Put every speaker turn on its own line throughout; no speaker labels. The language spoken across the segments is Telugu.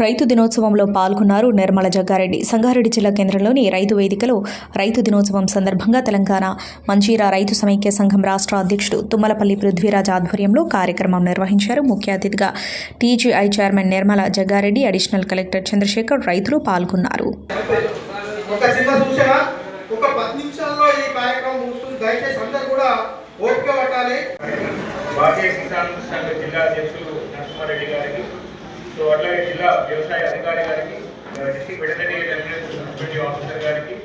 రైతు దినోత్సవంలో పాల్గొన్నారు నిర్మల జగ్గారెడ్డి. సంగారెడ్డి జిల్లా కేంద్రంలోని రైతు వేదికలో రైతు దినోత్సవం సందర్భంగా తెలంగాణ మంజీరా రైతు సమైక్య సంఘం రాష్ట్ర అధ్యక్షుడు తుమ్మలపల్లి పృథ్వీరాజ్ ఆధ్వర్యంలో కార్యక్రమం నిర్వహించారు. ముఖ్య అతిథిగా TGI chairman Nirmala Jaggareddy, additional collector Chandrasekhar రైతులు పాల్గొన్నారు.
సో అట్లాగే జిల్లా వ్యవసాయ అధికారి గారికి, డిస్ట్రిక్ట్ వెటర్నరీ అడ్మినిస్ట్రేటివ్ ఆఫీసర్ గారికి,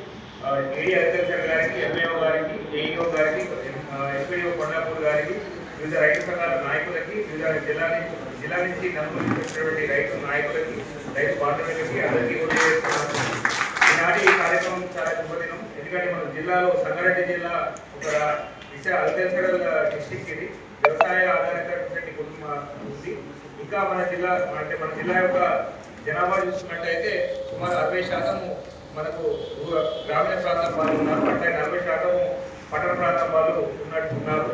ఏడీ అగ్రికల్చర్ గారికి, ఎంఏఓ గారికి, ఏఈఓ గారికి, ఎస్పీడీఓ కొండాపూర్ గారికి, వివిధ రైతు సంఘాల నాయకులకి, వివిధ జిల్లా నుంచి నమోదు రైతు నాయకులకి, రైతు బాంధవులకి అందరికీ కూడా ఈనాటి ఈ కార్యక్రమం చాలా శుభదినం. ఎందుకంటే మన జిల్లాలో సంగారెడ్డి జిల్లా ఒక అగ్రికల్చరల్ డిస్ట్రిక్ట్, ఇది వ్యవసాయ ఆధారితమైనటువంటి కుటుంబం ఉంది. ఇంకా మన జిల్లా యొక్క జనాభా చూసుకున్నట్టయితే సుమారు 60% మనకు గ్రామీణ ప్రాంతం వాళ్ళు ఉన్నారు, అంటే 40% పట్టణ ప్రాంతం వాళ్ళు ఉన్నారు.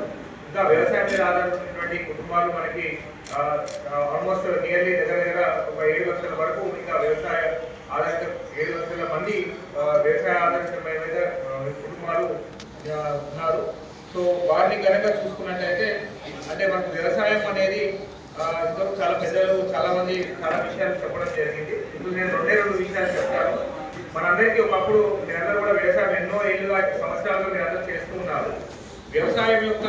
ఇంకా వ్యవసాయం మీద ఆధారపడినటువంటి కుటుంబాలు మనకి ఆల్మోస్ట్ నియర్లీ దగ్గర ఒక 7 లక్షల వరకు ఇంకా వ్యవసాయ ఆధారిత 7 లక్షల మంది వ్యవసాయ ఆధారితమైన కుటుంబాలు ఉన్నారు. సో వారిని కనుక చూసుకున్నట్టయితే అంటే మనకు వ్యవసాయం అనేది ఇంతకు చాలా పెద్దలు చాలా మంది చాలా విషయాలు చెప్పడం జరిగింది. ఇప్పుడు నేను రెండు విషయాలు చెప్తాను. మనందరికీ ఒకప్పుడు మీరందరూ కూడా వ్యవసాయం ఎన్నో ఏళ్ళుగా సంవత్సరాలుగా మీరందరూ చేస్తూ ఉన్నారు. వ్యవసాయం యొక్క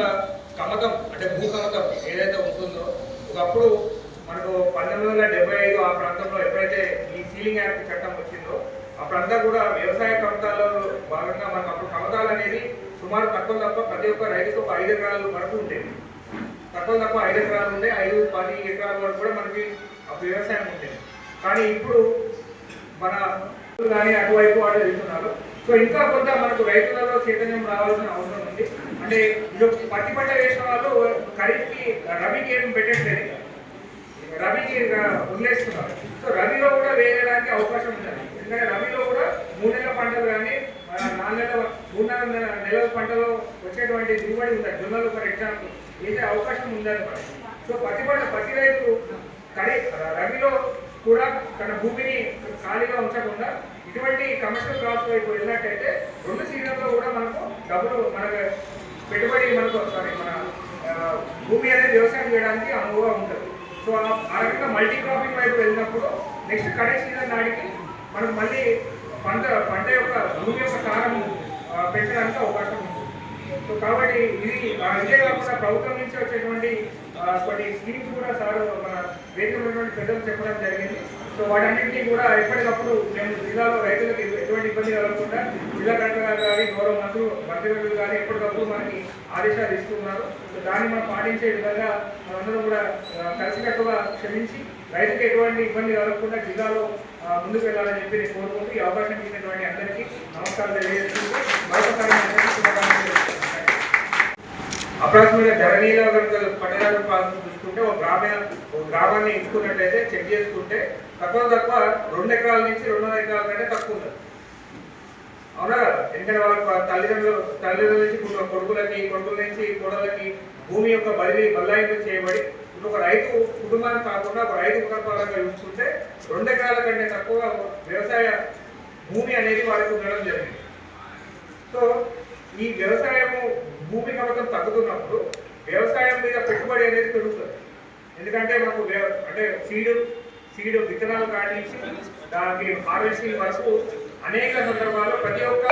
కమకం అంటే భూకమకం ఏదైతే ఉంటుందో ఒకప్పుడు మనకు 1975 ఆ ప్రాంతంలో ఎప్పుడైతే ఈ సీలింగ్ యాక్ట్ చట్టం వచ్చిందో అప్పుడంతా కూడా వ్యవసాయ కమతాల్లో భాగంగా మనకు అప్పుడు కమతాలు అనేది సుమారు తక్కువ ప్రతి ఒక్క రైతుకు 5 ఎకరాల వరకు ఉండేది. తక్కువ 5 ఎకరాలు ఉండే 5-10 ఎకరాల వరకు కూడా మనకి అప్పుడు వ్యవసాయం ఉండేది. కానీ ఇప్పుడు మన కానీ అటువైపు వాళ్ళు వెళ్తున్నారు. సో ఇంకా కొంత మనకు రైతులలో చైతన్యం రావాల్సిన అవసరం ఉంది. అంటే పత్తి పంట వేసిన వాళ్ళు ఖరీఫ్కి రబీకి ఏం పెట్టట్లేదు, రబీకి వదిలేస్తున్నారు. సో రబీలో కూడా వేయడానికి అవకాశం ఉంది. ఎందుకంటే రబీలో కూడా 3 నెలల పంటలు కానీ 3 నెలల పంటలో వచ్చేటువంటి దిగుబడి ఉంటుంది. జొన్నలు ఫర్ ఎగ్జాంపుల్ వేసే అవకాశం ఉందన్నమాట. సో పత్తి రైతు రబీలో కూడా తన భూమిని ఖాళీగా ఉంచకుండా ఇటువంటి కమర్షియల్ క్రాప్స్ వైపు వెళ్ళినట్టయితే 2 సీజన్లో కూడా మనకు డబ్బులు మనకు పెట్టుబడి మన భూమి అనేది వ్యవసాయం చేయడానికి అనువుగా ఉంటుంది. సో ఆ రకంగా మల్టీ క్రాపింగ్ వైపు వెళ్ళినప్పుడు నెక్స్ట్ కడే సీజన్ నాటికి మనకు మళ్ళీ పంట యొక్క భూమి యొక్క సారం పెంచడానికి అవకాశం ఉంది. సో కాబట్టి ఇదే కాకుండా ప్రభుత్వం నుంచి వచ్చేటువంటి కొన్ని స్కీమ్స్ కూడా సార్ మన వేదిక ఉన్నటువంటి పెద్దలు చెప్పడం జరిగింది. సో వాటన్నింటినీ కూడా ఎప్పటికప్పుడు మేము జిల్లాలో రైతులకు ఎటువంటి ఇబ్బంది కలగకుండా జిల్లా కలెక్టర్ గారు కానీ గౌరవ మంత్రులు కానీ ఎప్పటికప్పుడు మనకి ఆదేశాలు ఇస్తున్నారు. సో దాన్ని మనం పాటించే విధంగా మనందరం కూడా కలిసికట్టుగా క్షమించి రైతులకు ఎటువంటి ఇబ్బంది కలగకుండా జిల్లాలో ముందుకు వెళ్ళాలని చెప్పి నేను కోరుకుంటూ ఈ అవకాశం ఇచ్చినటువంటి అందరికీ నమస్కారం తెలియజేస్తుంది. మరొకసారి అప్రాక్సిమేట్గా ధరణీల పట్టణాల ప్రాంతం చూసుకుంటే ఒక గ్రామాన్ని ఎంచుకున్నట్టయితే చెక్ చేసుకుంటే తక్కువ 2 ఎకరాల నుంచి 2.5 ఎకరాల కంటే తక్కువ ఉంటుంది. అవునా కదా? ఎందుకంటే వాళ్ళ తల్లిదండ్రుల నుంచి కొడుకుల నుంచి కోడలకి భూమి యొక్క బదలాయింపు చేయబడి ఇప్పుడు ఒక రైతు కుటుంబానికి కాకుండా ఒక రైతు కుటుంబాలంగా చూసుకుంటే 2 ఎకరాల కంటే తక్కువ వ్యవసాయ భూమి అనేది వాళ్ళకి ఉండడం జరిగింది. సో ఈ వ్యవసాయము భూమి కమతం తగ్గుతున్నప్పుడు వ్యవసాయం మీద పెట్టుబడి అనేది పెరుగుతుంది. ఎందుకంటే మనకు అంటే సీడ్ విత్తనాలు కానించి దానికి హార్వెస్టింగ్ వరకు అనేక సందర్భాల్లో ప్రతి ఒక్క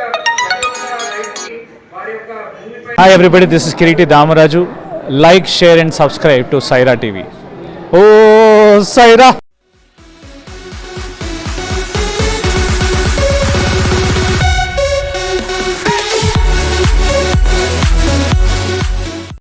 రైతుకి వారి యొక్క భూమిపై.
Hi everybody, this is Kiriti Damaraju. Like, share and subscribe to Saira TV. Oh Saira!